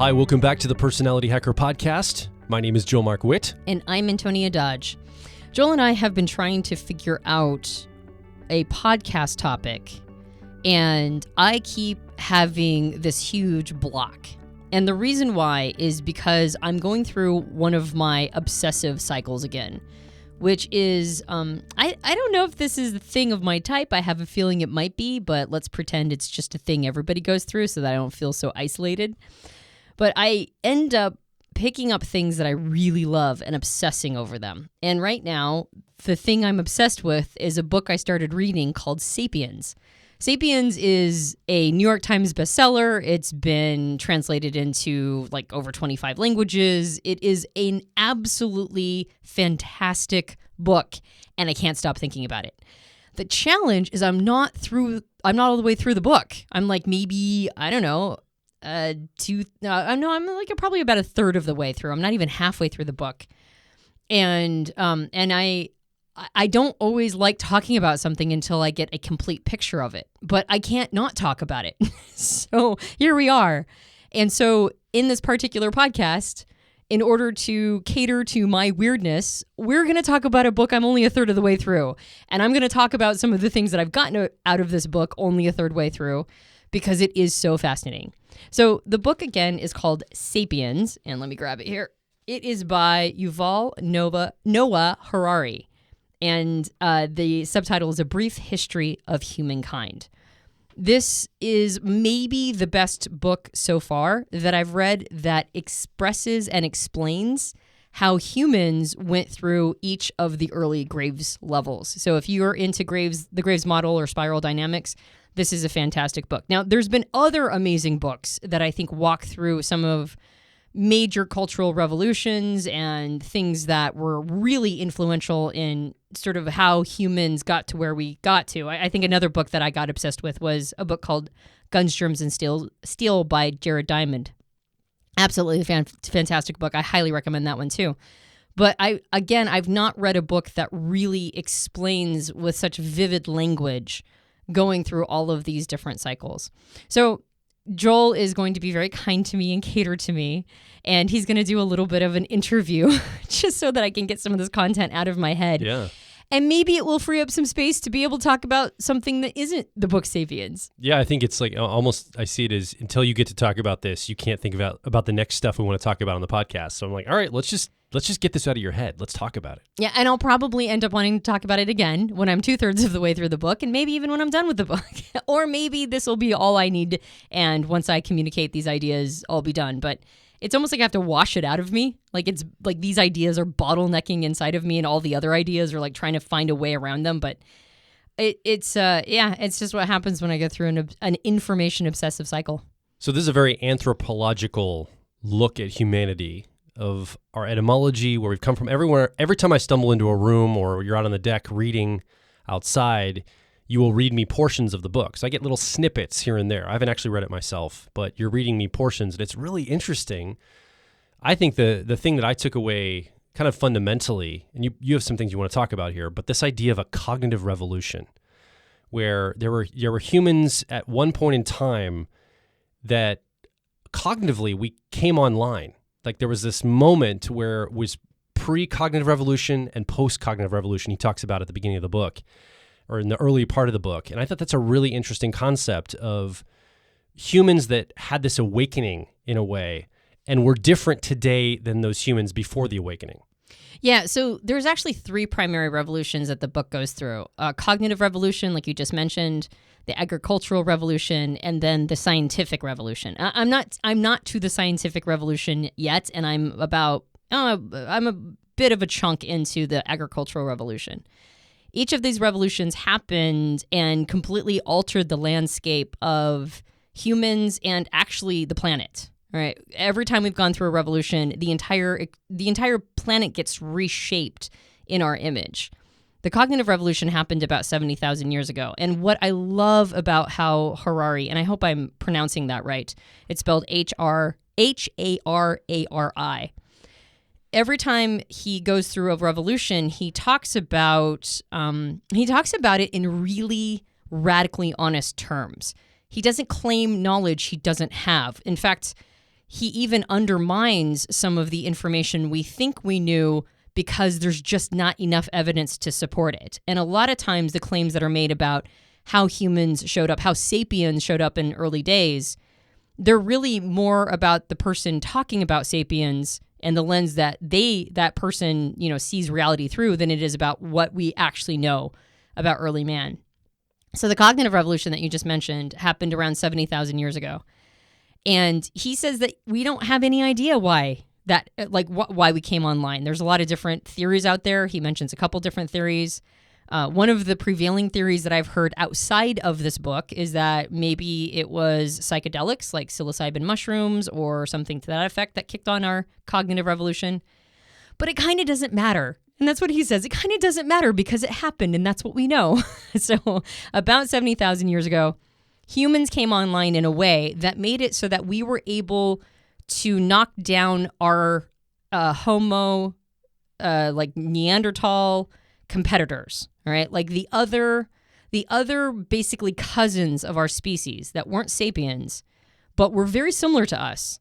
Hi, welcome back to the Personality Hacker Podcast. My name is Joel Mark Witt. And I'm Antonia Dodge. Joel and I have been trying to figure out a podcast topic, and I keep having this huge block. And the reason why is because I'm going through one of my obsessive cycles again, which is, I don't know if this is the thing of my type. I have a feeling it might be, but let's pretend it's just a thing everybody goes through so that I don't feel so isolated. But I end up picking up things that I really love and obsessing over them. And right now, the thing I'm obsessed with is a book I started reading called Sapiens. Sapiens is a New York Times bestseller. It's been translated into like over 25 languages. It is an absolutely fantastic book, and I can't stop thinking about it. The challenge is I'm not all the way through the book. I'm like maybe, I don't know, I'm like probably about a third of the way through. I'm not even halfway through the book. And I don't always like talking about something until I get a complete picture of it, but I can't not talk about it. So here we are. And so in this particular podcast, in order to cater to my weirdness, we're going to talk about a book I'm only a third of the way through. And I'm going to talk about some of the things that I've gotten out of this book only a third way through, because it is so fascinating. So the book, again, is called Sapiens, and let me grab it here. It is by Yuval Noah Harari, and the subtitle is A Brief History of Humankind. This is maybe the best book so far that I've read that expresses and explains how humans went through each of the early Graves levels. So if you're into the Graves model or spiral dynamics, this is a fantastic book. Now, there's been other amazing books that I think walk through some of major cultural revolutions and things that were really influential in sort of how humans got to where we got to. I think another book that I got obsessed with was a book called Guns, Germs, and Steel by Jared Diamond. Absolutely fantastic book. I highly recommend that one too. But I've not read a book that really explains with such vivid language going through all of these different cycles. So Joel is going to be very kind to me and cater to me, and he's going to do a little bit of an interview just so that I can get some of this content out of my head. Yeah. And maybe it will free up some space to be able to talk about something that isn't the book Sapiens. Yeah, I think it's like almost, I see it as until you get to talk about this, you can't think about the next stuff we want to talk about on the podcast. So I'm like, all right, let's just get this out of your head. Let's talk about it. Yeah, and I'll probably end up wanting to talk about it again when I'm 2/3 of the way through the book, and maybe even when I'm done with the book. Or maybe this will be all I need, and once I communicate these ideas, I'll be done. But it's almost like I have to wash it out of me. Like it's like these ideas are bottlenecking inside of me, and all the other ideas are like trying to find a way around them. But it's just what happens when I go through an information obsessive cycle. So this is a very anthropological look at humanity, of our etymology, where we've come from everywhere. Every time I stumble into a room or you're out on the deck reading outside, you will read me portions of the book. So I get little snippets here and there. I haven't actually read it myself, but you're reading me portions, and it's really interesting. I think the thing that I took away kind of fundamentally, and you have some things you want to talk about here, but this idea of a cognitive revolution, where there were humans at one point in time that cognitively we came online. Like there was this moment where it was pre-cognitive revolution and post-cognitive revolution he talks about at the beginning of the book, or in the early part of the book. And I thought that's a really interesting concept of humans that had this awakening in a way, and were different today than those humans before the awakening. Yeah, so there's actually 3 primary revolutions that the book goes through. Cognitive revolution, like you just mentioned, the agricultural revolution, and then the scientific revolution. I'm not to the scientific revolution yet, and I'm a bit of a chunk into the agricultural revolution. Each of these revolutions happened and completely altered the landscape of humans and actually the planet. Right. Every time we've gone through a revolution, the entire planet gets reshaped in our image. The cognitive revolution happened about 70,000 years ago. And what I love about how Harari, and I hope I'm pronouncing that right, it's spelled Harari. Every time he goes through a revolution, he talks about it in really radically honest terms. He doesn't claim knowledge he doesn't have. In fact, he even undermines some of the information we think we knew because there's just not enough evidence to support it. And a lot of times the claims that are made about how humans showed up, how sapiens showed up in early days, they're really more about the person talking about sapiens and the lens that that person, sees reality through than it is about what we actually know about early man. So the cognitive revolution that you just mentioned happened around 70,000 years ago. And he says that we don't have any idea why we came online. There's a lot of different theories out there. He mentions a couple different theories. One of the prevailing theories that I've heard outside of this book is that maybe it was psychedelics like psilocybin mushrooms or something to that effect that kicked on our cognitive revolution. But it kind of doesn't matter. And that's what he says. It kind of doesn't matter because it happened and that's what we know. So about 70,000 years ago, humans came online in a way that made it so that we were able to knock down our Homo, Neanderthal competitors, all right? Like the other basically cousins of our species that weren't sapiens, but were very similar to us.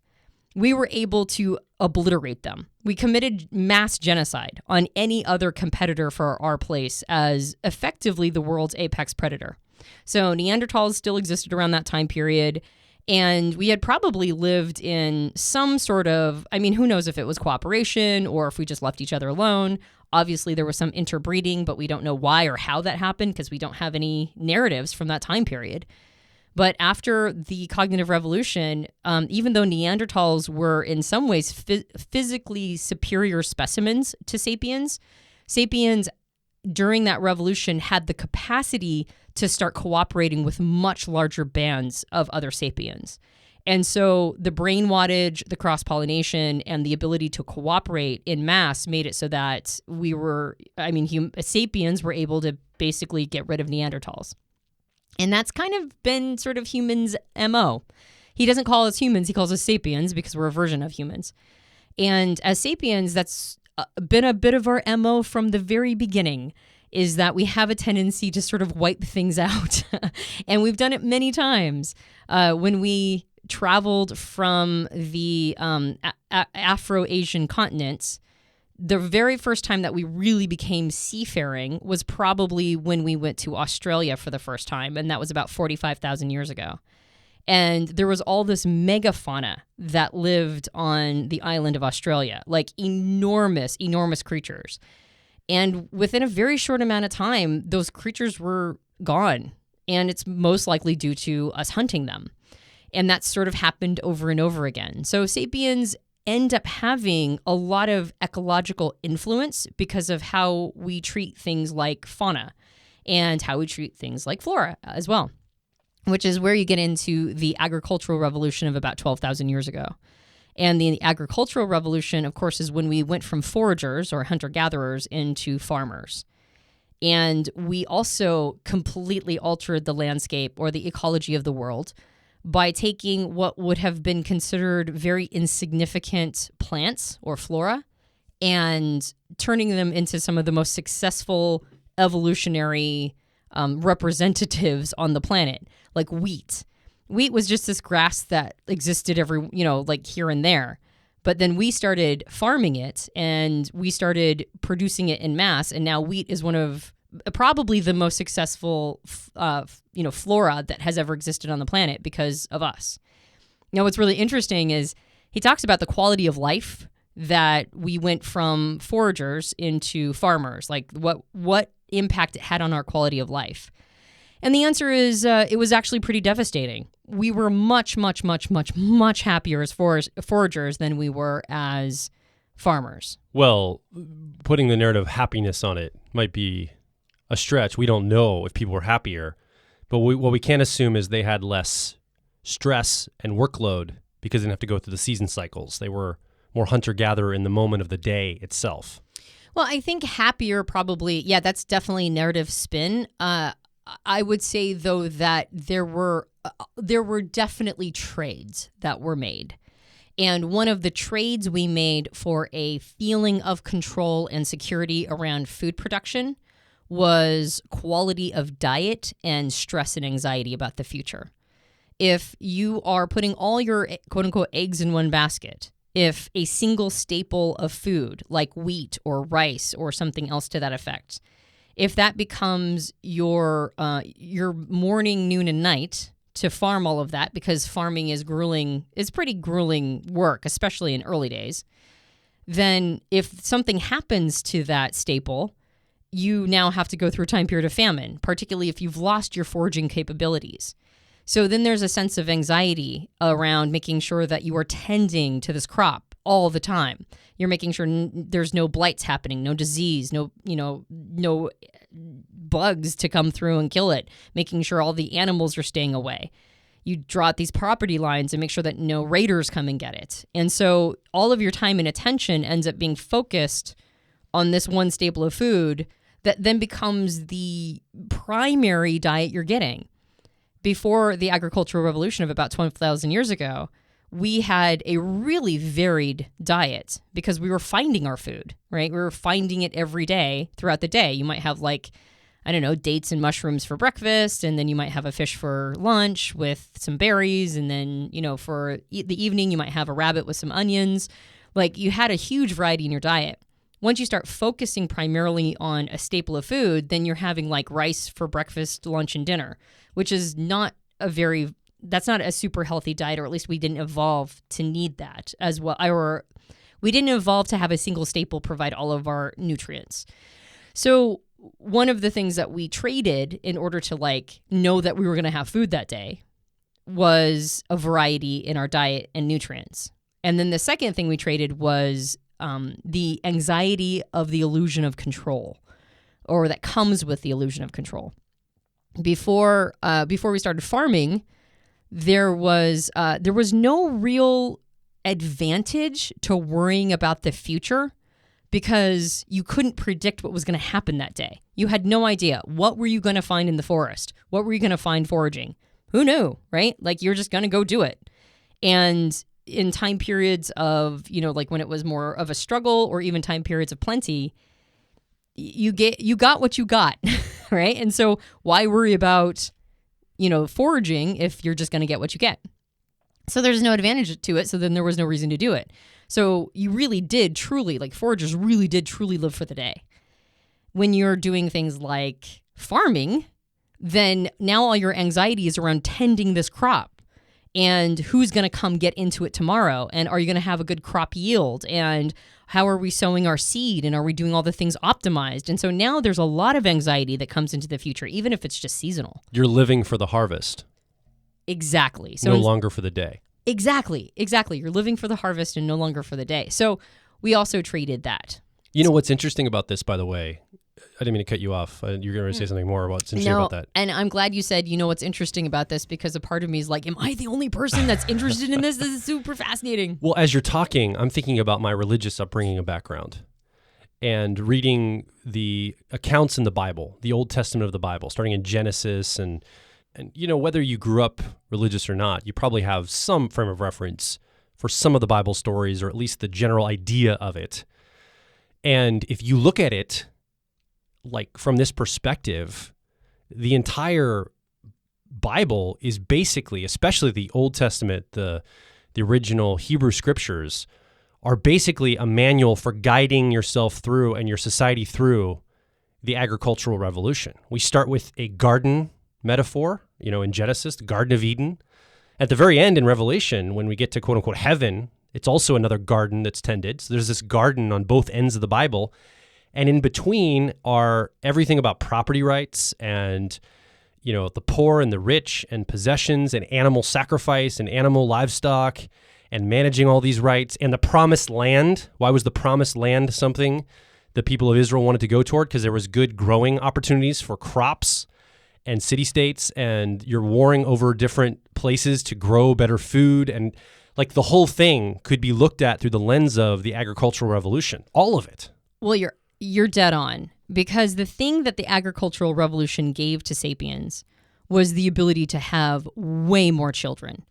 We were able to obliterate them. We committed mass genocide on any other competitor for our place as effectively the world's apex predator. So Neanderthals still existed around that time period. And we had probably lived in some sort of, who knows if it was cooperation or if we just left each other alone. Obviously, there was some interbreeding, but we don't know why or how that happened because we don't have any narratives from that time period. But after the cognitive revolution, even though Neanderthals were in some ways physically superior specimens to sapiens, sapiens during that revolution had the capacity to start cooperating with much larger bands of other sapiens. And so the brain wattage, the cross-pollination, and the ability to cooperate in mass made it so that sapiens were able to basically get rid of Neanderthals. And that's kind of been sort of humans' MO. He doesn't call us humans, he calls us sapiens because we're a version of humans. And as sapiens, that's been a bit of our MO from the very beginning, is that we have a tendency to sort of wipe things out. And we've done it many times. When we traveled from the Afro-Asian continents, the very first time that we really became seafaring was probably when we went to Australia for the first time, and that was about 45,000 years ago. And there was all this megafauna that lived on the island of Australia, like enormous, enormous creatures. And within a very short amount of time, those creatures were gone. And it's most likely due to us hunting them. And that sort of happened over and over again. So sapiens end up having a lot of ecological influence because of how we treat things like fauna and how we treat things like flora as well, which is where you get into the agricultural revolution of about 12,000 years ago. And the agricultural revolution, of course, is when we went from foragers or hunter-gatherers into farmers. And we also completely altered the landscape or the ecology of the world by taking what would have been considered very insignificant plants or flora and turning them into some of the most successful evolutionary representatives on the planet, like wheat. Wheat was just this grass that existed like here and there. But then we started farming it and we started producing it in mass. And now wheat is one of probably the most successful, flora that has ever existed on the planet because of us. Now, what's really interesting is he talks about the quality of life that we went from foragers into farmers, like what impact it had on our quality of life. And the answer is it was actually pretty devastating. We were much, much, much, much, much happier as foragers than we were as farmers. Well, putting the narrative of happiness on it might be a stretch. We don't know if people were happier, but what we can assume is they had less stress and workload because they didn't have to go through the season cycles. They were more hunter-gatherer in the moment of the day itself. Well, I think happier probably, that's definitely narrative spin. I would say, though, that there were definitely trades that were made. And one of the trades we made for a feeling of control and security around food production was quality of diet and stress and anxiety about the future. if you are putting all your quote unquote eggs in one basket, if a single staple of food like wheat or rice or something else to that effect, if that becomes your morning, noon, and night to farm all of that, because farming is pretty grueling work, especially in early days, then if something happens to that staple, you now have to go through a time period of famine, particularly if you've lost your foraging capabilities. So then there's a sense of anxiety around making sure that you are tending to this crop all the time. You're making sure there's no blights happening, no disease, no bugs to come through and kill it, making sure all the animals are staying away. You draw out these property lines and make sure that no raiders come and get it. And so all of your time and attention ends up being focused on this one staple of food that then becomes the primary diet you're getting. Before the agricultural revolution of about 12,000 years ago, we had a really varied diet because we were finding our food, right? We were finding it every day throughout the day. You might have dates and mushrooms for breakfast, and then you might have a fish for lunch with some berries, and then, for the evening, you might have a rabbit with some onions. Like, you had a huge variety in your diet. Once you start focusing primarily on a staple of food, then you're having like rice for breakfast, lunch, and dinner, which is that's not a super healthy diet, or at least we didn't evolve to need that as well. Or we didn't evolve to have a single staple provide all of our nutrients. So one of the things that we traded in order to know that we were going to have food that day was a variety in our diet and nutrients. And then the second thing we traded was the anxiety of the illusion of control, or that comes with the illusion of control. Before we started farming, there was no real advantage to worrying about the future, because you couldn't predict what was going to happen that day. You had no idea. What were you going to find in the forest? What were you going to find foraging? Who knew, right? You're just going to go do it. And in time periods of, when it was more of a struggle, or even time periods of plenty, you got what you got, right? And so why worry about, foraging if you're just going to get what you get? So there's no advantage to it. So then there was no reason to do it. So you really did truly, foragers really did truly live for the day. When you're doing things like farming, then now all your anxiety is around tending this crop. And who's going to come get into it tomorrow? And are you going to have a good crop yield? And how are we sowing our seed? And are we doing all the things optimized? And so now there's a lot of anxiety that comes into the future, even if it's just seasonal. You're living for the harvest. Exactly. So no longer for the day. Exactly. You're living for the harvest and no longer for the day. So we also traded that. You know what's interesting about this, by the way? I didn't mean to cut you off. You're going to say something more about what's interesting about that. And I'm glad you said, what's interesting about this, because a part of me is like, am I the only person that's interested in this? This is super fascinating. Well, as you're talking, I'm thinking about my religious upbringing and background, and reading the accounts in the Bible, the Old Testament of the Bible, starting in Genesis. And whether you grew up religious or not, you probably have some frame of reference for some of the Bible stories, or at least the general idea of it. And if you look at it, from this perspective, the entire Bible is basically, especially the Old Testament, the original Hebrew scriptures, are basically a manual for guiding yourself through and your society through the agricultural revolution. We start with a garden metaphor, in Genesis, the Garden of Eden. At the very end in Revelation, when we get to quote unquote heaven, it's also another garden that's tended. So there's this garden on both ends of the Bible. And in between are everything about property rights and, the poor and the rich and possessions and animal sacrifice and animal livestock and managing all these rights and the promised land. Why was the promised land something the people of Israel wanted to go toward? Because there was good growing opportunities for crops and city-states, and you're warring over different places to grow better food. And the whole thing could be looked at through the lens of the agricultural revolution, all of it. Well, you're dead on, because the thing that the agricultural revolution gave to Sapiens was the ability to have way more children.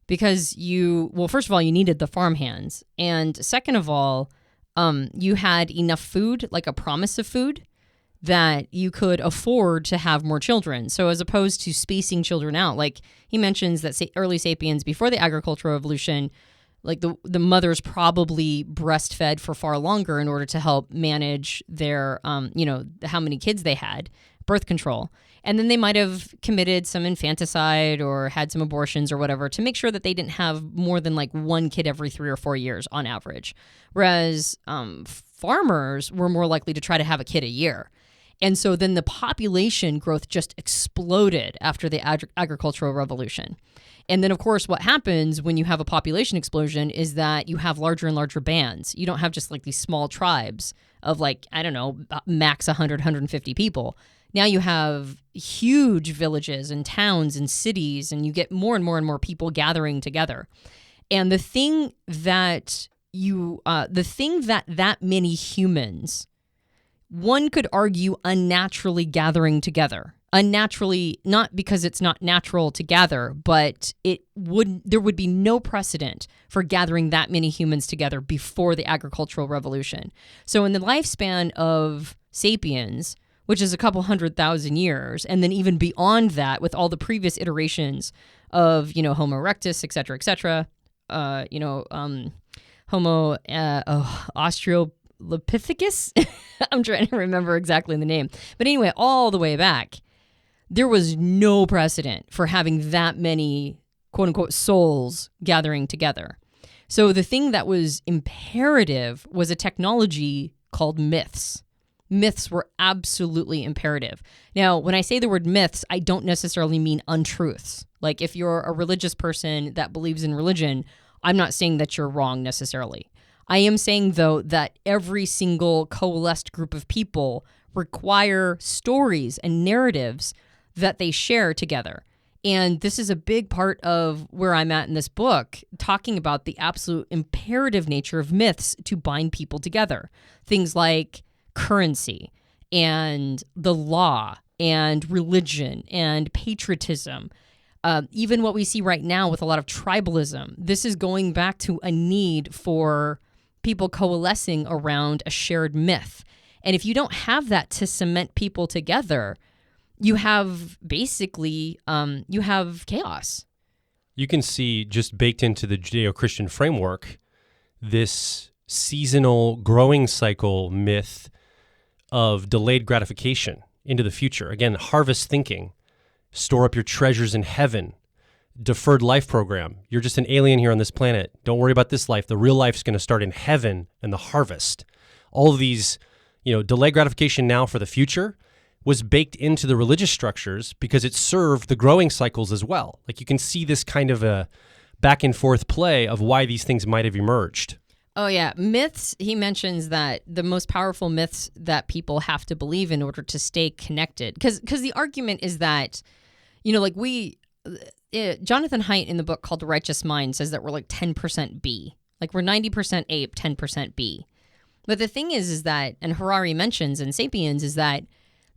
Because first of all, you needed the farm hands. And second of all, you had enough food, like a promise of food, that you could afford to have more children. So as opposed to spacing children out, like he mentions that early sapiens before the agricultural revolution, like the mothers probably breastfed for far longer in order to help manage their, how many kids they had, birth control. And then they might have committed some infanticide or had some abortions or whatever to make sure that they didn't have more than like one kid every 3 or 4 years on average. Whereas farmers were more likely to try to have a kid a year. And so then the population growth just exploded after the agricultural revolution. And then, of course, what happens when you have a population explosion is that you have larger and larger bands. You don't have just like these small tribes of like, I don't know, max 100, 150 people. Now you have huge villages and towns and cities, and you get more and more and more people gathering together. And the thing that that many humans, one could argue, unnaturally gathering together. Unnaturally, not because it's not natural to gather, but there would be no precedent for gathering that many humans together before the agricultural revolution. So in the lifespan of Sapiens, which is a couple 100,000 years, and then even beyond that with all the previous iterations of, Homo erectus, et cetera, Homo Australopithecus. I'm trying to remember exactly the name. But anyway, all the way back, there was no precedent for having that many, quote unquote, souls gathering together. So the thing that was imperative was a technology called myths. Myths were absolutely imperative. Now, when I say the word myths, I don't necessarily mean untruths. Like if you're a religious person that believes in religion, I'm not saying that you're wrong necessarily. I am saying, though, that every single coalesced group of people require stories and narratives that they share together. And this is a big part of where I'm at in this book, talking about the absolute imperative nature of myths to bind people together. Things like currency and the law and religion and patriotism. Even what we see right now with a lot of tribalism, this is going back to a need for people coalescing around a shared myth. And if you don't have that to cement people together, you have basically, you have chaos. You can see just baked into the Judeo-Christian framework, this seasonal growing cycle myth of delayed gratification into the future. Again, harvest thinking, store up your treasures in heaven, deferred life program. You're just an alien here on this planet. Don't worry about this life. The real life's going to start in heaven and the harvest. All of these, delayed gratification now for the future was baked into the religious structures because it served the growing cycles as well. Like you can see this kind of a back and forth play of why these things might have emerged. Oh, yeah. Myths, he mentions that the most powerful myths that people have to believe in order to stay connected. Because the argument is that, Jonathan Haidt in the book called The Righteous Mind says that we're like 10% B. Like we're 90% ape, 10% B. But the thing is that, and Harari mentions in Sapiens, is that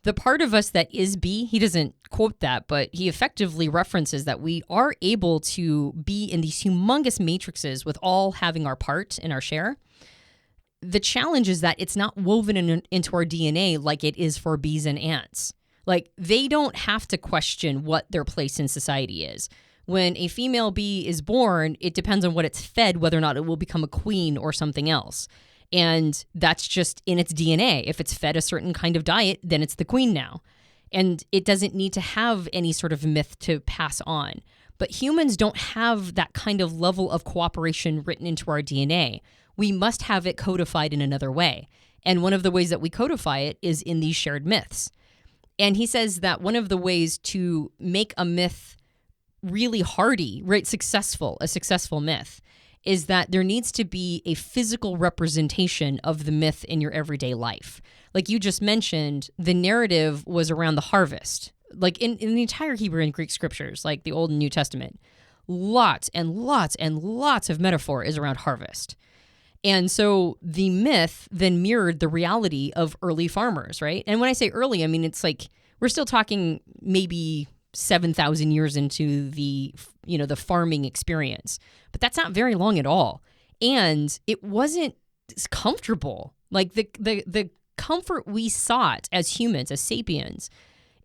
the part of us that is B, he doesn't quote that, but he effectively references that we are able to be in these humongous matrices with all having our part and our share. The challenge is that it's not woven into our DNA like it is for bees and ants. Like they don't have to question what their place in society is. When a female bee is born, it depends on what it's fed, whether or not it will become a queen or something else. And that's just in its DNA. If it's fed a certain kind of diet, then it's the queen now. And it doesn't need to have any sort of myth to pass on. But humans don't have that kind of level of cooperation written into our DNA. We must have it codified in another way. And one of the ways that we codify it is in these shared myths. And he says that one of the ways to make a myth really hardy, right, a successful myth, is that there needs to be a physical representation of the myth in your everyday life. Like you just mentioned, the narrative was around the harvest. Like in the entire Hebrew and Greek scriptures, like the Old and New Testament, lots and lots and lots of metaphor is around harvest. And so the myth then mirrored the reality of early farmers, right? And when I say early, I mean, it's like we're still talking maybe 7,000 years into the farming experience. But that's not very long at all. And it wasn't comfortable. Like the comfort we sought as humans, as sapiens,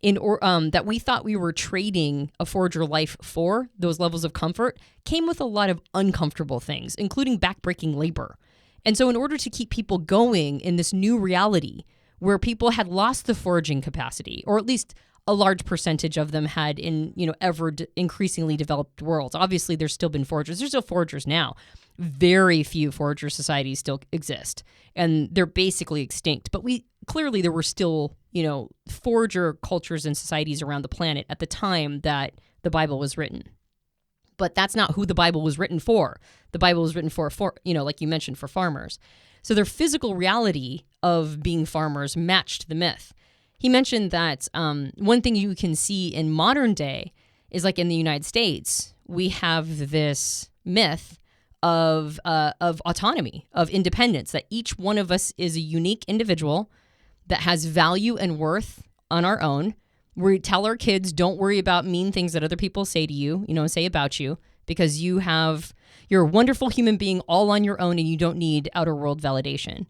that we thought we were trading a forager life for, those levels of comfort, came with a lot of uncomfortable things, including backbreaking labor. And so in order to keep people going in this new reality where people had lost the foraging capacity, or at least a large percentage of them had in, increasingly developed worlds. Obviously, there's still been foragers. There's still foragers now. Very few forager societies still exist, and they're basically extinct. But clearly there were still, forager cultures and societies around the planet at the time that the Bible was written. But that's not who the Bible was written for. The Bible was written for like you mentioned, for farmers. So their physical reality of being farmers matched the myth. He mentioned that one thing you can see in modern day is, like in the United States, we have this myth of autonomy, of independence, that each one of us is a unique individual that has value and worth on our own. We tell our kids, don't worry about mean things that other people say to you, say about you, because you're a wonderful human being all on your own and you don't need outer world validation.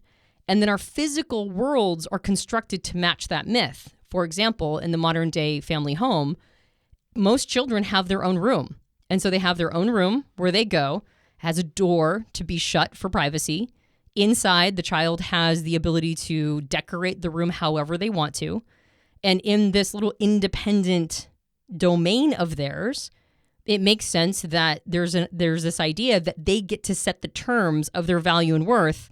And then our physical worlds are constructed to match that myth. For example, in the modern day family home, most children have their own room. And so they have their own room where they go, has a door to be shut for privacy. Inside, the child has the ability to decorate the room however they want to. And in this little independent domain of theirs, it makes sense that there's this idea that they get to set the terms of their value and worth,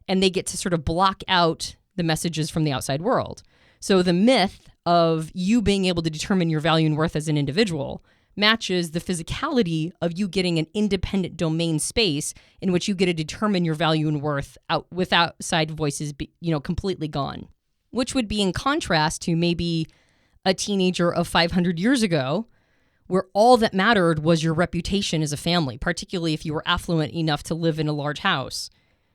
and they get to sort of block out the messages from the outside world. So the myth of you being able to determine your value and worth as an individual matches the physicality of you getting an independent domain space in which you get to determine your value and worth with outside voices, completely gone. Which would be in contrast to maybe a teenager of 500 years ago, where all that mattered was your reputation as a family, particularly if you were affluent enough to live in a large house.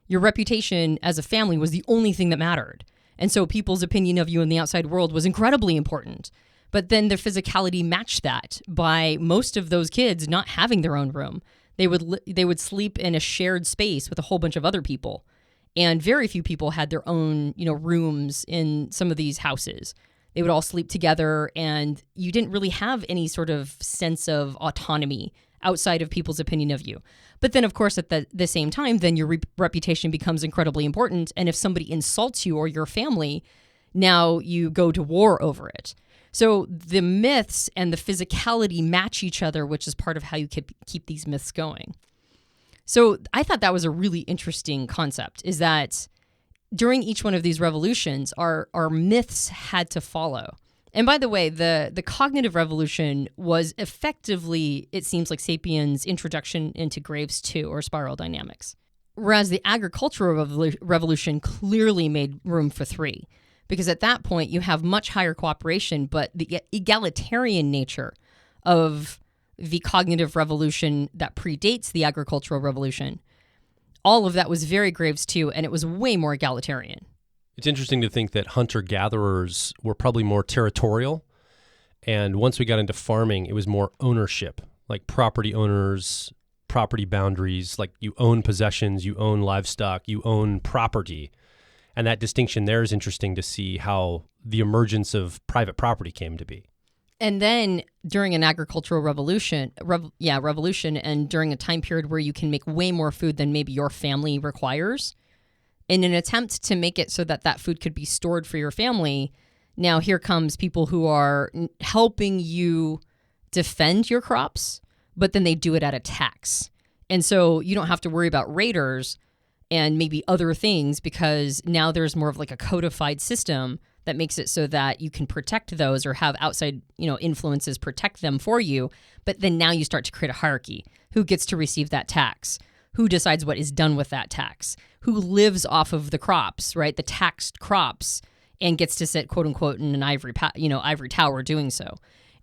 Your reputation as a family was the only thing that mattered. And so people's opinion of you in the outside world was incredibly important. But then their physicality matched that by most of those kids not having their own room. They would sleep in a shared space with a whole bunch of other people. And very few people had their own, rooms in some of these houses. They would all sleep together, and you didn't really have any sort of sense of autonomy outside of people's opinion of you. But then, of course, at the same time, then your reputation becomes incredibly important. And if somebody insults you or your family, now you go to war over it. So the myths and the physicality match each other, which is part of how you keep these myths going. So I thought that was a really interesting concept, is that during each one of these revolutions, our myths had to follow. And by the way, the cognitive revolution was effectively, it seems like, Sapiens' introduction into Graves 2, or spiral dynamics. Whereas the agricultural revolution clearly made room for 3. Because at that point, you have much higher cooperation, but the egalitarian nature of the cognitive revolution that predates the agricultural revolution, all of that was very Graves 2, and it was way more egalitarian. It's interesting to think that hunter-gatherers were probably more territorial, and once we got into farming, it was more ownership, like property owners, property boundaries, like you own possessions, you own livestock, you own property. And that distinction there is interesting to see how the emergence of private property came to be. And then during an agricultural revolution, and during a time period where you can make way more food than maybe your family requires, in an attempt to make it so that that food could be stored for your family, now here comes people who are helping you defend your crops, but then they do it at a tax. And so you don't have to worry about raiders and maybe other things, because now there's more of like a codified system that makes it so that you can protect those or have outside, influences protect them for you. But then now you start to create a hierarchy. Who gets to receive that tax? Who decides what is done with that tax? Who lives off of the crops, right? The taxed crops, and gets to sit, quote unquote, in an ivory tower doing so.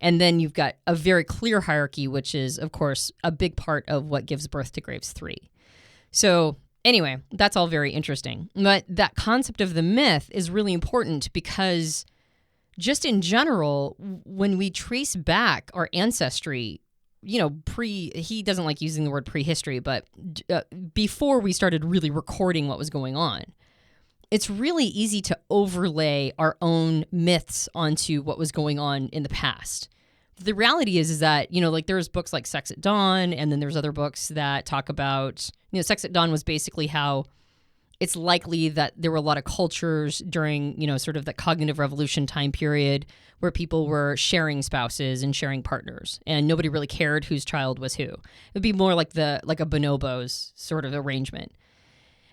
And then you've got a very clear hierarchy, which is, of course, a big part of what gives birth to Graves 3. So anyway, that's all very interesting. But that concept of the myth is really important because just in general, when we trace back our ancestry, he doesn't like using the word prehistory, but before we started really recording what was going on, it's really easy to overlay our own myths onto what was going on in the past. The reality is that, like there's books like Sex at Dawn, and then there's other books that talk about, Sex at Dawn was basically how it's likely that there were a lot of cultures during, sort of the cognitive revolution time period where people were sharing spouses and sharing partners, and nobody really cared whose child was who. It'd be more like a bonobos sort of arrangement.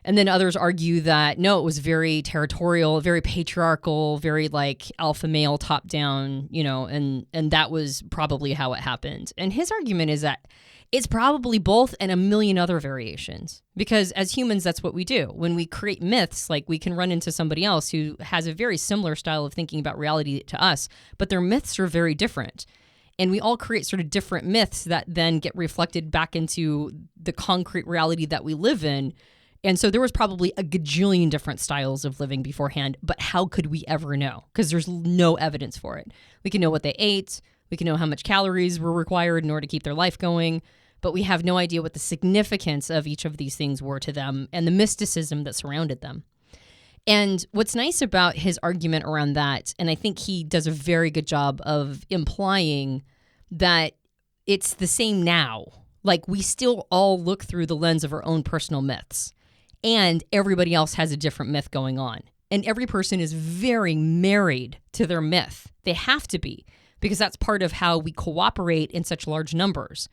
And then others argue that, no, it was very territorial, very patriarchal, very like alpha male top down, and that was probably how it happened. And his argument is that it's probably both and a million other variations, because as humans, that's what we do. When we create myths, like we can run into somebody else who has a very similar style of thinking about reality to us, but their myths are very different. And we all create sort of different myths that then get reflected back into the concrete reality that we live in. And so there was probably a gajillion different styles of living beforehand, but how could we ever know? Because there's no evidence for it. We can know what they ate. We can know how much calories were required in order to keep their life going, but we have no idea what the significance of each of these things were to them and the mysticism that surrounded them. And what's nice about his argument around that, and I think he does a very good job of implying that it's the same now. Like we still all look through the lens of our own personal myths. And everybody else has a different myth going on. And every person is very married to their myth. They have to be, because that's part of how we cooperate in such large numbers.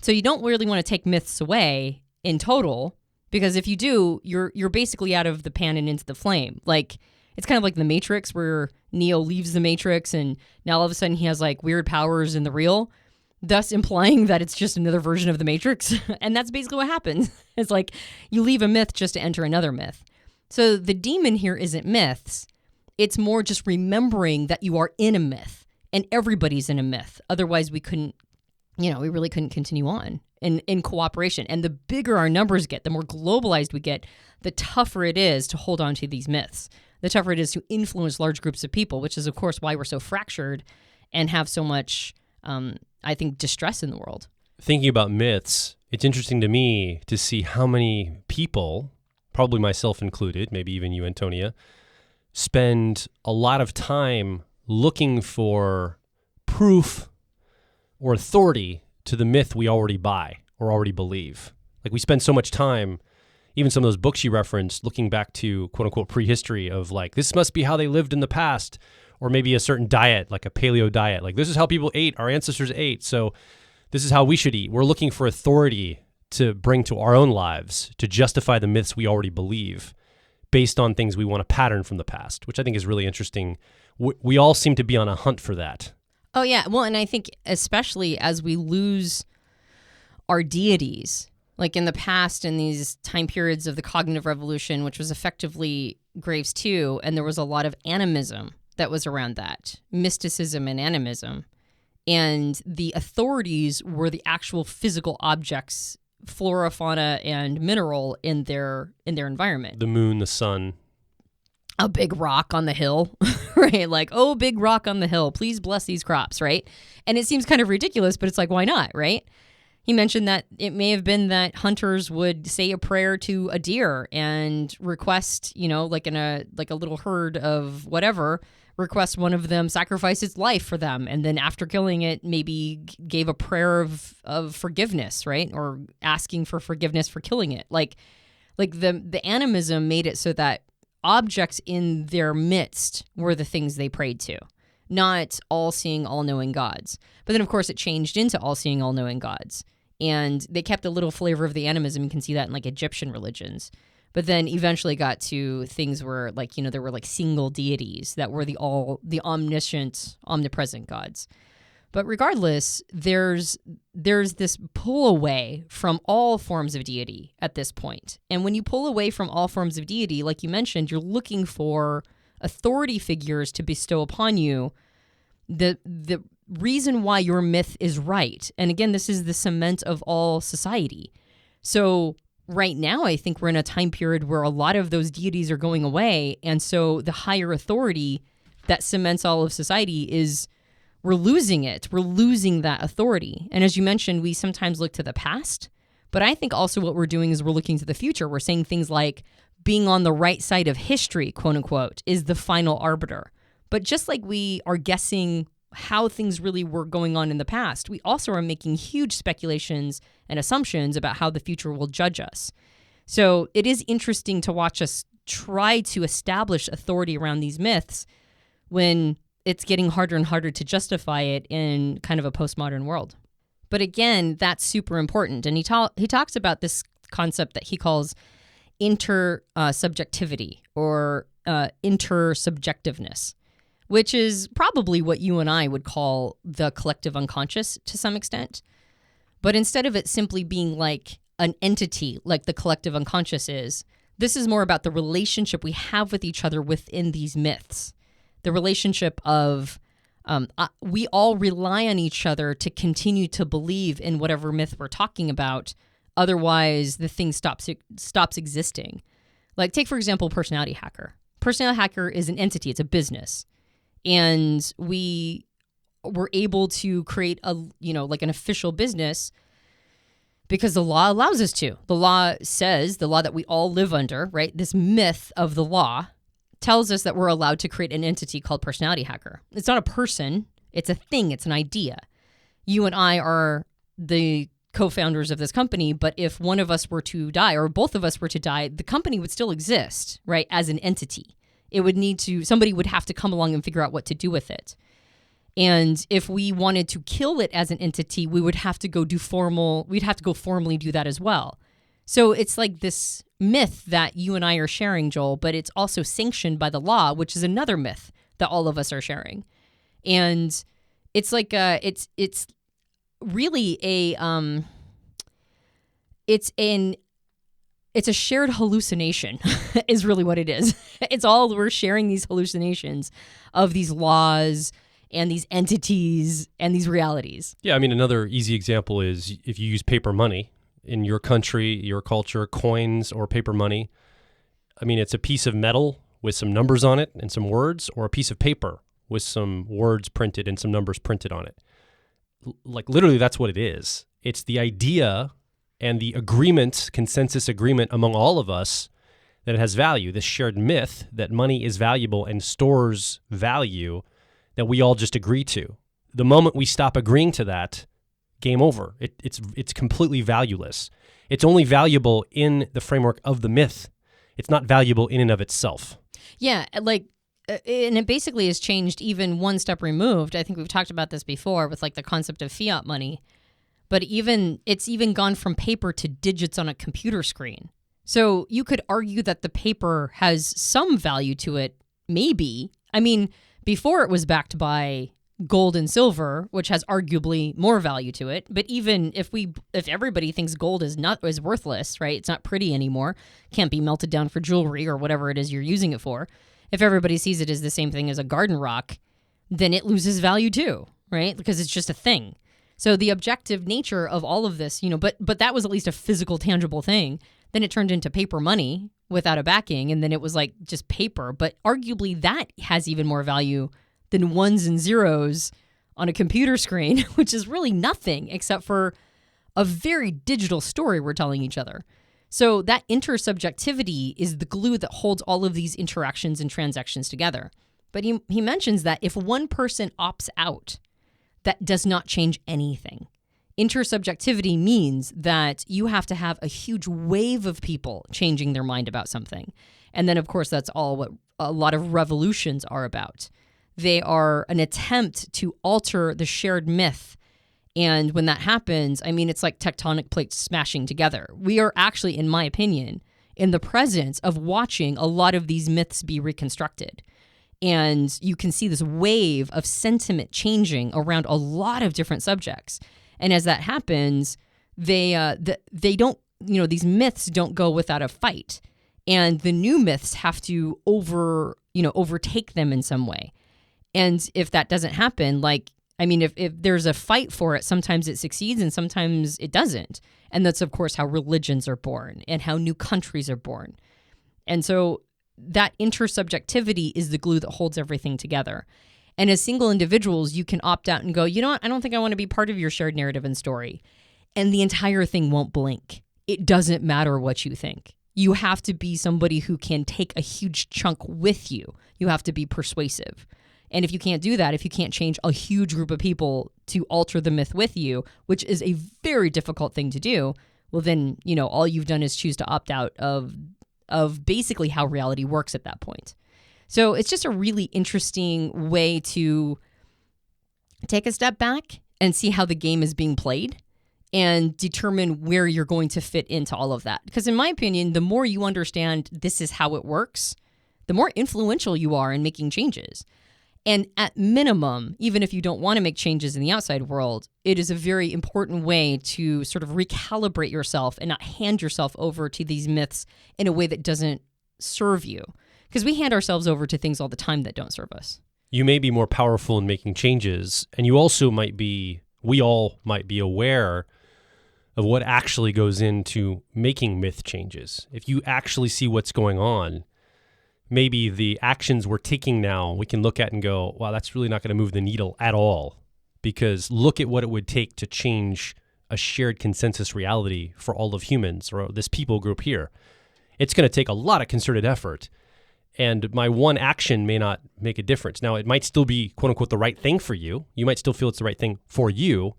So you don't really want to take myths away in total, because if you do, you're basically out of the pan and into the flame. Like, it's kind of like the Matrix, where Neo leaves the Matrix and now all of a sudden he has like weird powers in the real, thus implying that it's just another version of the Matrix. And that's basically what happens. It's like you leave a myth just to enter another myth. So the demon here isn't myths. It's more just remembering that you are in a myth, and everybody's in a myth. Otherwise, we really couldn't continue on in cooperation. And the bigger our numbers get, the more globalized we get, the tougher it is to hold on to these myths. The tougher it is to influence large groups of people, which is, of course, why we're so fractured and have so much I think, distress in the world. Thinking about myths, it's interesting to me to see how many people, probably myself included, maybe even you, Antonia, spend a lot of time looking for proof or authority to the myth we already buy or already believe. Like we spend so much time, even some of those books you referenced, looking back to quote unquote prehistory of like, this must be how they lived in the past. Or maybe a certain diet, like a paleo diet. Like this is how people ate, our ancestors ate, so this is how we should eat. We're looking for authority to bring to our own lives to justify the myths we already believe based on things we want to pattern from the past, which I think is really interesting. We all seem to be on a hunt for that. Oh, yeah. Well, and I think especially as we lose our deities, like in the past, in these time periods of the cognitive revolution, which was effectively Graves 2, and there was a lot of animism that was around that, mysticism and animism. And the authorities were the actual physical objects, flora, fauna, and mineral in their environment. The moon, the sun. A big rock on the hill, right? Like, oh, big rock on the hill, please bless these crops, right? And it seems kind of ridiculous, but it's like, why not, right? He mentioned that it may have been that hunters would say a prayer to a deer and request, like in a little herd of whatever, request one of them sacrifice its life for them, and then after killing it, maybe gave a prayer of forgiveness, right? Or asking for forgiveness for killing it. Like the animism made it so that objects in their midst were the things they prayed to, not all-seeing, all-knowing gods. But then, of course, it changed into all-seeing, all-knowing gods. And they kept a little flavor of the animism. You can see that in, like, Egyptian religions. But then eventually got to things where, like, there were, like, single deities that were the omniscient, omnipresent gods. But regardless, there's this pull away from all forms of deity at this point. And when you pull away from all forms of deity, like you mentioned, you're looking for authority figures to bestow upon you the reason why your myth is right. And again, this is the cement of all society. So right now, I think we're in a time period where a lot of those deities are going away. And so the higher authority that cements all of society is, we're losing it. We're losing that authority. And as you mentioned, we sometimes look to the past. But I think also what we're doing is we're looking to the future. We're saying things like, being on the right side of history, quote unquote, is the final arbiter. But just like we are guessing how things really were going on in the past, we also are making huge speculations and assumptions about how the future will judge us. So it is interesting to watch us try to establish authority around these myths when it's getting harder and harder to justify it in kind of a postmodern world. But again, that's super important. And he talks about this concept that he calls intersubjectivity or intersubjectiveness, which is probably what you and I would call the collective unconscious to some extent. But instead of it simply being like an entity like the collective unconscious is, this is more about the relationship we have with each other within these myths. The relationship of we all rely on each other to continue to believe in whatever myth we're talking about. Otherwise, the thing stops existing. Like, take, for example, personality hacker. Personality hacker is an entity. It's a business. And we were able to create like an official business because the law allows us to. The law says, the law that we all live under, right? This myth of the law tells us that we're allowed to create an entity called personality hacker. It's not a person. It's a thing. It's an idea. You and I are the co-founders of this company, but if one of us were to die or both of us were to die, the company would still exist, right, as an entity. It would somebody would have to come along and figure out what to do with it. And if we wanted to kill it as an entity, we'd have to go formally do that as well. So it's like this myth that you and I are sharing, Joel, but it's also sanctioned by the law, which is another myth that all of us are sharing. And it's like it's really it's a shared hallucination is really what it is. It's all, we're sharing these hallucinations of these laws and these entities and these realities. Yeah, I mean, another easy example is if you use paper money in your country, your culture, coins or paper money. I mean, it's a piece of metal with some numbers on it and some words, or a piece of paper with some words printed and some numbers printed on it. Like, literally, that's what it is. It's the idea and the agreement, consensus agreement among all of us that it has value, this shared myth that money is valuable and stores value that we all just agree to. The moment we stop agreeing to that, game over. It's completely valueless. It's only valuable in the framework of the myth. It's not valuable in and of itself. Yeah, like, and it basically has changed even one step removed. I think we've talked about this before with like the concept of fiat money. But it's even gone from paper to digits on a computer screen. So you could argue that the paper has some value to it, maybe. I mean, before it was backed by gold and silver, which has arguably more value to it. But even if everybody thinks gold is worthless, right? It's not pretty anymore, can't be melted down for jewelry or whatever it is you're using it for. If everybody sees it as the same thing as a garden rock, then it loses value too, right? Because it's just a thing. So the objective nature of all of this, but that was at least a physical, tangible thing. Then it turned into paper money without a backing, and then it was like just paper. But arguably that has even more value than ones and zeros on a computer screen, which is really nothing except for a very digital story we're telling each other. So that intersubjectivity is the glue that holds all of these interactions and transactions together. But he mentions that if one person opts out, that does not change anything. Intersubjectivity means that you have to have a huge wave of people changing their mind about something. And then, of course, that's all what a lot of revolutions are about. They are an attempt to alter the shared myth. And when that happens, I mean, it's like tectonic plates smashing together. We are actually, in my opinion, in the presence of watching a lot of these myths be reconstructed. And you can see this wave of sentiment changing around a lot of different subjects. And as that happens, they don't, these myths don't go without a fight. And the new myths have to overtake them in some way. And if that doesn't happen, if there's a fight for it, sometimes it succeeds and sometimes it doesn't. And that's, of course, how religions are born and how new countries are born. And so that intersubjectivity is the glue that holds everything together. And as single individuals, you can opt out and go, you know what, I don't think I want to be part of your shared narrative and story. And the entire thing won't blink. It doesn't matter what you think. You have to be somebody who can take a huge chunk with you. You have to be persuasive. And if you can't do that, if you can't change a huge group of people to alter the myth with you, which is a very difficult thing to do, well then, all you've done is choose to opt out of basically how reality works at that point. So it's just a really interesting way to take a step back and see how the game is being played and determine where you're going to fit into all of that. Because in my opinion, the more you understand this is how it works, the more influential you are in making changes. And at minimum, even if you don't want to make changes in the outside world, it is a very important way to sort of recalibrate yourself and not hand yourself over to these myths in a way that doesn't serve you. Because we hand ourselves over to things all the time that don't serve us. You may be more powerful in making changes, and we all might be aware of what actually goes into making myth changes. If you actually see what's going on, maybe the actions we're taking now, we can look at and go, wow, that's really not going to move the needle at all. Because look at what it would take to change a shared consensus reality for all of humans or this people group here. It's going to take a lot of concerted effort. And my one action may not make a difference. Now, it might still be, quote unquote, the right thing for you. You might still feel it's the right thing for you.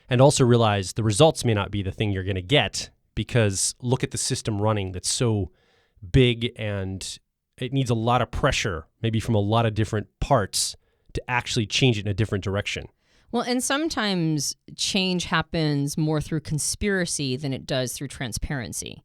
And also realize the results may not be the thing you're going to get, because look at the system running that's so big and it needs a lot of pressure, maybe from a lot of different parts, to actually change it in a different direction. Well, and sometimes change happens more through conspiracy than it does through transparency.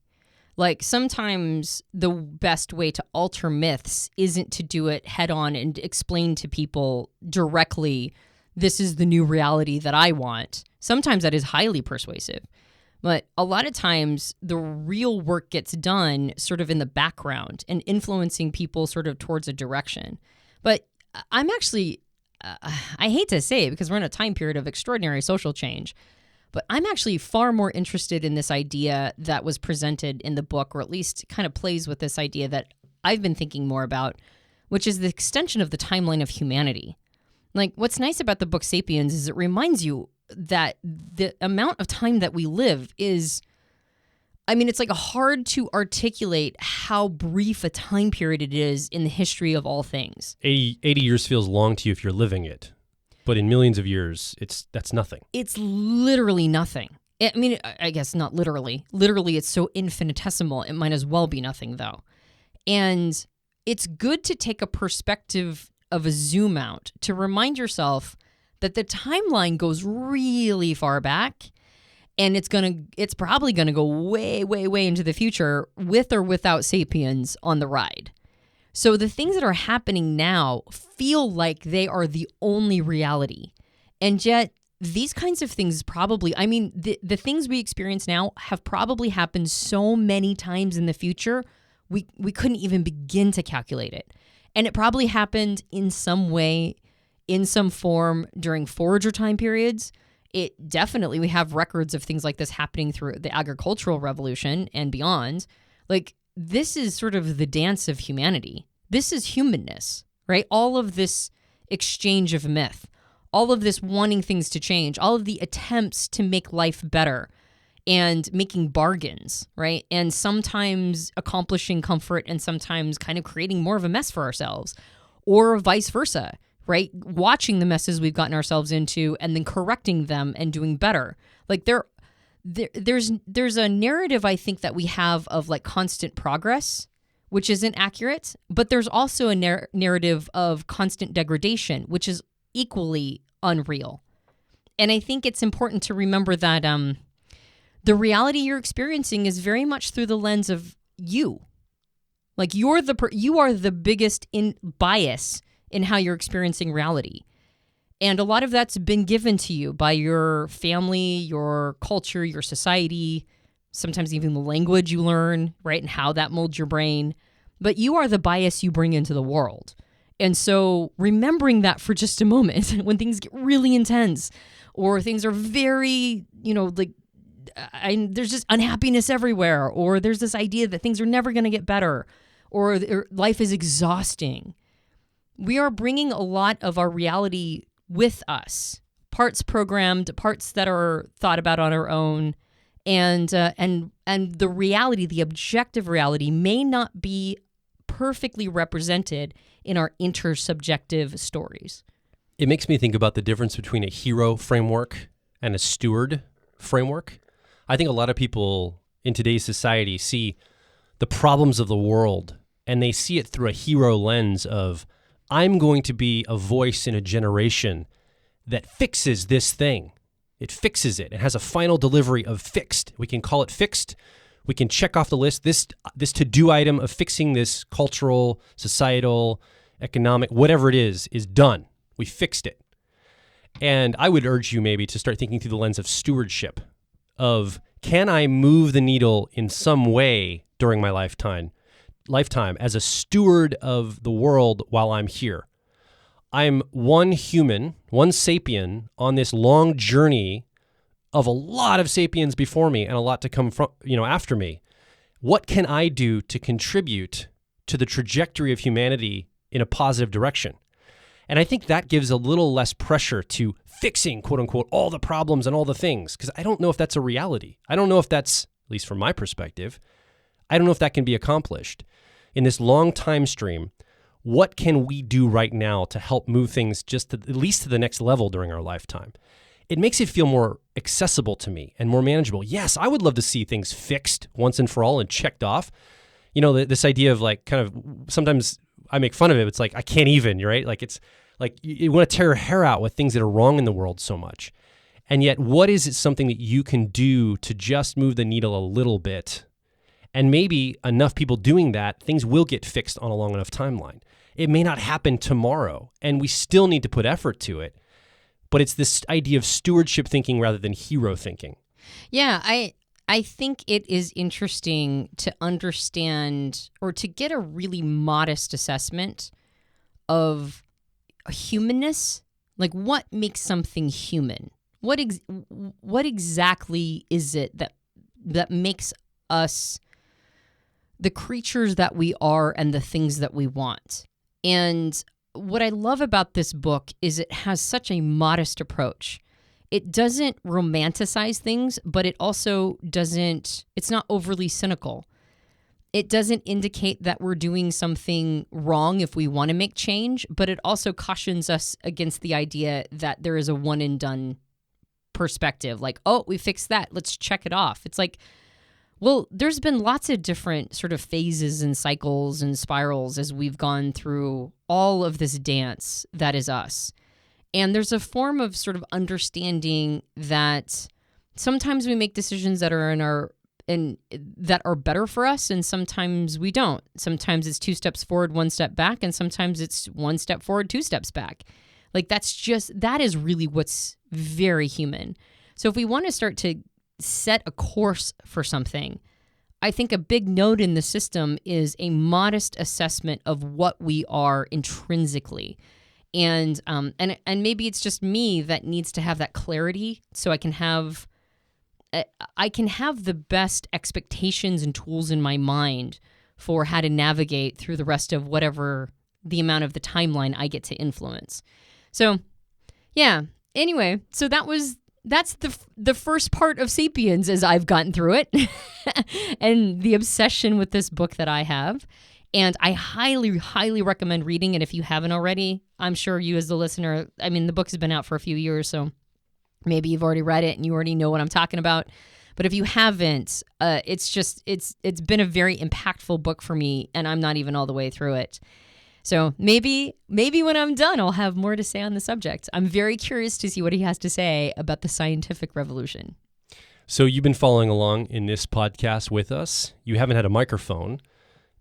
Like sometimes the best way to alter myths isn't to do it head on and explain to people directly, this is the new reality that I want. Sometimes that is highly persuasive. But a lot of times the real work gets done sort of in the background and influencing people sort of towards a direction. But I'm actually, I hate to say it because we're in a time period of extraordinary social change, but I'm actually far more interested in this idea that was presented in the book, or at least kind of plays with this idea that I've been thinking more about, which is the extension of the timeline of humanity. Like, what's nice about the book Sapiens is it reminds you that the amount of time that we live is, it's like hard to articulate how brief a time period it is in the history of all things. 80 years feels long to you if you're living it. But in millions of years, that's nothing. It's literally nothing. I guess not literally. Literally, it's so infinitesimal, it might as well be nothing, though. And it's good to take a perspective of a zoom out to remind yourself that the timeline goes really far back, and it's probably gonna go way, way, way into the future with or without Sapiens on the ride. So the things that are happening now feel like they are the only reality. And yet these kinds of things probably, the things we experience now have probably happened so many times in the future, we couldn't even begin to calculate it. And it probably happened in some way, in some form during forager time periods. We have records of things like this happening through the agricultural revolution and beyond. Like, this is sort of the dance of humanity. This is humanness, right? All of this exchange of myth, all of this wanting things to change, all of the attempts to make life better and making bargains, right? And sometimes accomplishing comfort and sometimes kind of creating more of a mess for ourselves, or vice versa, right? Watching the messes we've gotten ourselves into and then correcting them and doing better. Like there's a narrative, I think, that we have of like constant progress, which isn't accurate, but there's also a narrative of constant degradation, which is equally unreal. And I think it's important to remember that the reality you're experiencing is very much through the lens of you. Like you are the biggest bias in how you're experiencing reality. And a lot of that's been given to you by your family, your culture, your society, sometimes even the language you learn, right? And how that molds your brain. But you are the bias you bring into the world. And so remembering that for just a moment, when things get really intense or things are very, there's just unhappiness everywhere, or there's this idea that things are never going to get better, or life is exhausting. We are bringing a lot of our reality with us, parts programmed, parts that are thought about on our own. And the reality, the objective reality, may not be perfectly represented in our intersubjective stories. It makes me think about the difference between a hero framework and a steward framework. I think a lot of people in today's society see the problems of the world and they see it through a hero lens of, I'm going to be a voice in a generation that fixes this thing. It fixes it. It has a final delivery of fixed. We can call it fixed. We can check off the list. This to-do item of fixing this cultural, societal, economic, whatever it is done. We fixed it. And I would urge you maybe to start thinking through the lens of stewardship, of can I move the needle in some way during my lifetime as a steward of the world while I'm here. I'm one human, one sapien on this long journey of a lot of sapiens before me and a lot to come from, after me. What can I do to contribute to the trajectory of humanity in a positive direction? And I think that gives a little less pressure to fixing, quote unquote, all the problems and all the things, because I don't know if that's a reality. I don't know if that's, at least from my perspective, I don't know if that can be accomplished. In this long time stream, what can we do right now to help move things just at least to the next level during our lifetime? It makes it feel more accessible to me and more manageable. Yes, I would love to see things fixed once and for all and checked off. This idea of like kind of, sometimes I make fun of it. It's like, I can't even, right? Like it's like you want to tear your hair out with things that are wrong in the world so much. And yet, what is it something that you can do to just move the needle a little bit? And maybe enough people doing that, things will get fixed on a long enough timeline. It may not happen tomorrow, and we still need to put effort to it. But it's this idea of stewardship thinking rather than hero thinking. Yeah, I think it is interesting to understand or to get a really modest assessment of humanness. Like, what makes something human? What exactly is it that makes us the creatures that we are and the things that we want? And what I love about this book is it has such a modest approach. It doesn't romanticize things, but it also it's not overly cynical. It doesn't indicate that we're doing something wrong if we want to make change, but it also cautions us against the idea that there is a one and done perspective. Like, oh, we fixed that, let's check it off. It's like, well, there's been lots of different sort of phases and cycles and spirals as we've gone through all of this dance that is us. And there's a form of sort of understanding that sometimes we make decisions that are that are better for us, and sometimes we don't. Sometimes it's 2 steps forward, 1 step back, and sometimes it's 1 step forward, 2 steps back. Like that is really what's very human. So if we want to start to set a course for something, I think a big note in the system is a modest assessment of what we are intrinsically. And maybe it's just me that needs to have that clarity so I can have the best expectations and tools in my mind for how to navigate through the rest of whatever the amount of the timeline I get to influence. So, yeah. Anyway, so that's the first part of Sapiens as I've gotten through it and the obsession with this book that I have. And I highly, highly recommend reading it if you haven't already. I'm sure you as the listener, I mean, the book has been out for a few years, so maybe you've already read it and you already know what I'm talking about. But if you haven't, it's been a very impactful book for me, and I'm not even all the way through it. So maybe when I'm done, I'll have more to say on the subject. I'm very curious to see what he has to say about the scientific revolution. So you've been following along in this podcast with us. You haven't had a microphone,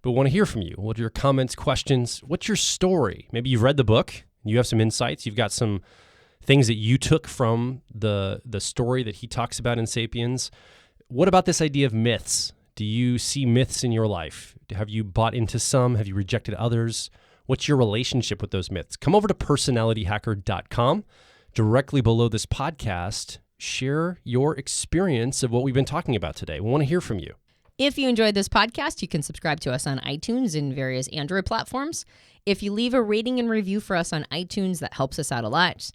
but want to hear from you. What are your comments, questions? What's your story? Maybe you've read the book. You have some insights. You've got some things that you took from the story that he talks about in Sapiens. What about this idea of myths? Do you see myths in your life? Have you bought into some? Have you rejected others? What's your relationship with those myths? Come over to personalityhacker.com. Directly below this podcast, share your experience of what we've been talking about today. We want to hear from you. If you enjoyed this podcast, you can subscribe to us on iTunes and various Android platforms. If you leave a rating and review for us on iTunes, that helps us out a lot.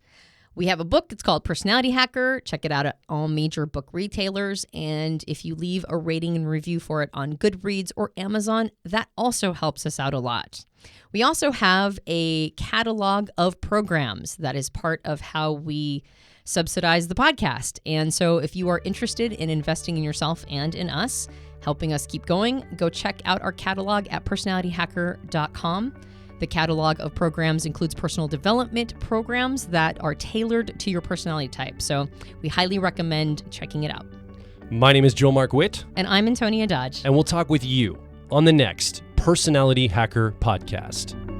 We have a book. It's called Personality Hacker. Check it out at all major book retailers. And if you leave a rating and review for it on Goodreads or Amazon, that also helps us out a lot. We also have a catalog of programs that is part of how we subsidize the podcast. And so if you are interested in investing in yourself and in us, helping us keep going, go check out our catalog at personalityhacker.com. The catalog of programs includes personal development programs that are tailored to your personality type. So we highly recommend checking it out. My name is Joel Mark Witt. And I'm Antonia Dodge. And we'll talk with you on the next Personality Hacker Podcast.